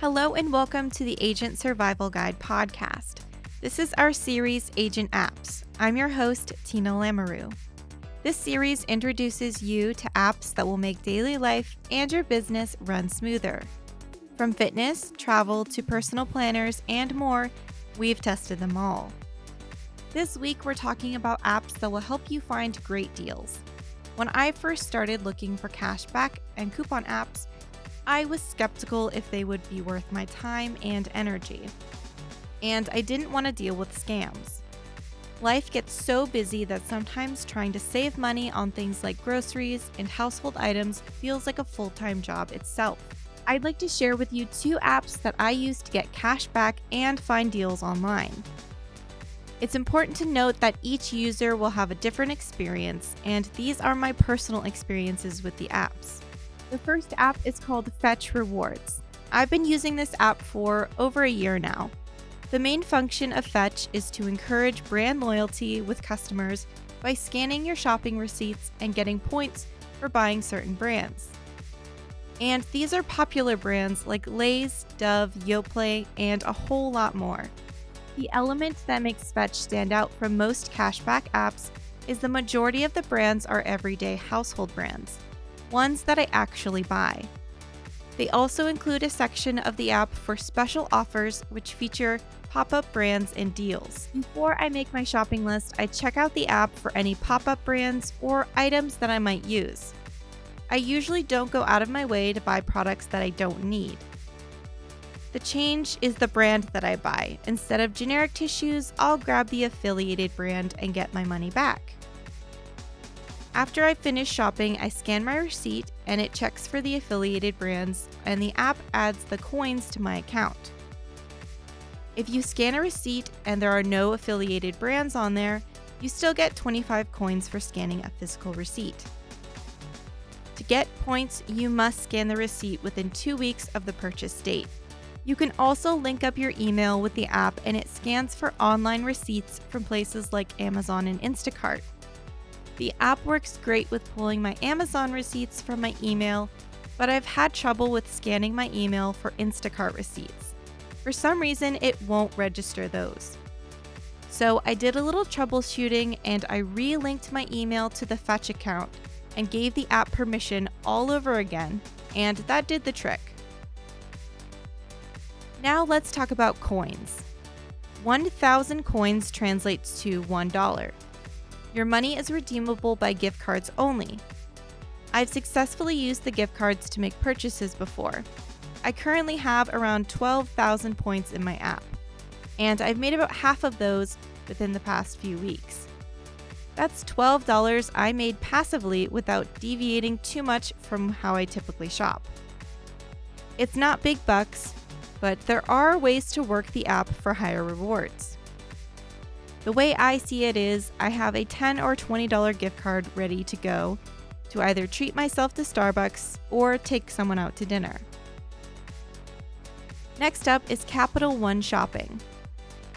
Hello and welcome to the Agent Survival Guide podcast. This is our series, Agent Apps. I'm your host, Tina Lamoureux. This series introduces you to apps that will make daily life and your business run smoother. From fitness, travel, to personal planners, and more, we've tested them all. This week, we're talking about apps that will help you find great deals. When I first started looking for cashback and coupon apps, I was skeptical if they would be worth my time and energy. And I didn't want to deal with scams. Life gets so busy that sometimes trying to save money on things like groceries and household items feels like a full-time job itself. I'd like to share with you 2 apps that I use to get cash back and find deals online. It's important to note that each user will have a different experience, and these are my personal experiences with the apps. The first app is called Fetch Rewards. I've been using this app for over a year now. The main function of Fetch is to encourage brand loyalty with customers by scanning your shopping receipts and getting points for buying certain brands. And these are popular brands like Lay's, Dove, Yoplait, and a whole lot more. The element that makes Fetch stand out from most cashback apps is the majority of the brands are everyday household brands, ones that I actually buy. They also include a section of the app for special offers which feature pop-up brands and deals. Before I make my shopping list, I check out the app for any pop-up brands or items that I might use. I usually don't go out of my way to buy products that I don't need. The change is the brand that I buy. Instead of generic tissues, I'll grab the affiliated brand and get my money back. After I finish shopping, I scan my receipt and it checks for the affiliated brands, and the app adds the coins to my account. If you scan a receipt and there are no affiliated brands on there, you still get 25 coins for scanning a physical receipt. To get points, you must scan the receipt within 2 weeks of the purchase date. You can also link up your email with the app, and it scans for online receipts from places like Amazon and Instacart. The app works great with pulling my Amazon receipts from my email, but I've had trouble with scanning my email for Instacart receipts. For some reason, it won't register those. So I did a little troubleshooting and I re-linked my email to the Fetch account and gave the app permission all over again, and that did the trick. Now let's talk about coins. 1,000 coins translates to $1. Your money is redeemable by gift cards only. I've successfully used the gift cards to make purchases before. I currently have around 12,000 points in my app, and I've made about half of those within the past few weeks. That's $12 I made passively without deviating too much from how I typically shop. It's not big bucks, but there are ways to work the app for higher rewards. The way I see it is, I have a $10 or $20 gift card ready to go to either treat myself to Starbucks or take someone out to dinner. Next up is Capital One Shopping.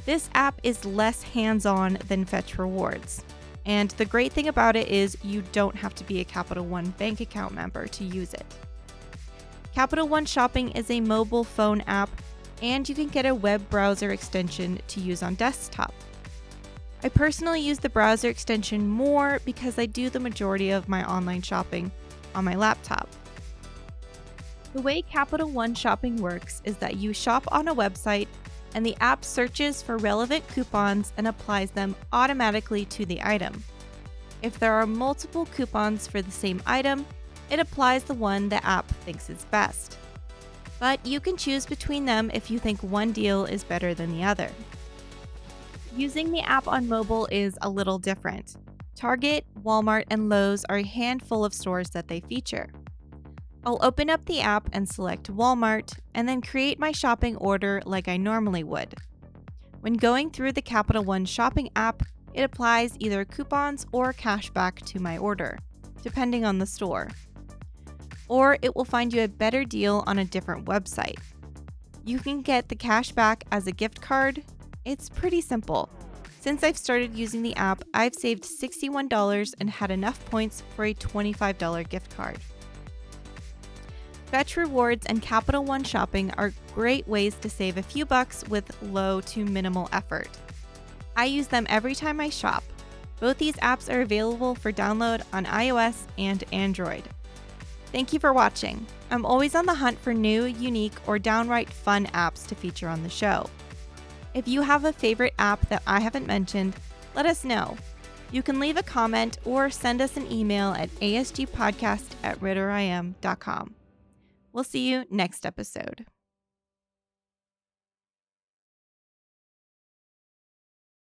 This app is less hands-on than Fetch Rewards, and the great thing about it is you don't have to be a Capital One bank account member to use it. Capital One Shopping is a mobile phone app, and you can get a web browser extension to use on desktop. I personally use the browser extension more because I do the majority of my online shopping on my laptop. The way Capital One Shopping works is that you shop on a website and the app searches for relevant coupons and applies them automatically to the item. If there are multiple coupons for the same item, it applies the one the app thinks is best. But you can choose between them if you think one deal is better than the other. Using the app on mobile is a little different. Target, Walmart, and Lowe's are a handful of stores that they feature. I'll open up the app and select Walmart, and then create my shopping order like I normally would. When going through the Capital One Shopping app, it applies either coupons or cashback to my order, depending on the store. Or it will find you a better deal on a different website. You can get the cash back as a gift card. It's pretty simple. Since I've started using the app, I've saved $61 and had enough points for a $25 gift card. Fetch Rewards and Capital One shopping are great ways to save a few bucks with low to minimal effort. I use them every time I shop. Both these apps are available for download on iOS and Android. Thank you for watching. I'm always on the hunt for new, unique, or downright fun apps to feature on the show. If you have a favorite app that I haven't mentioned, let us know. You can leave a comment or send us an email at asgpodcast@ritteriam.com. We'll see you next episode.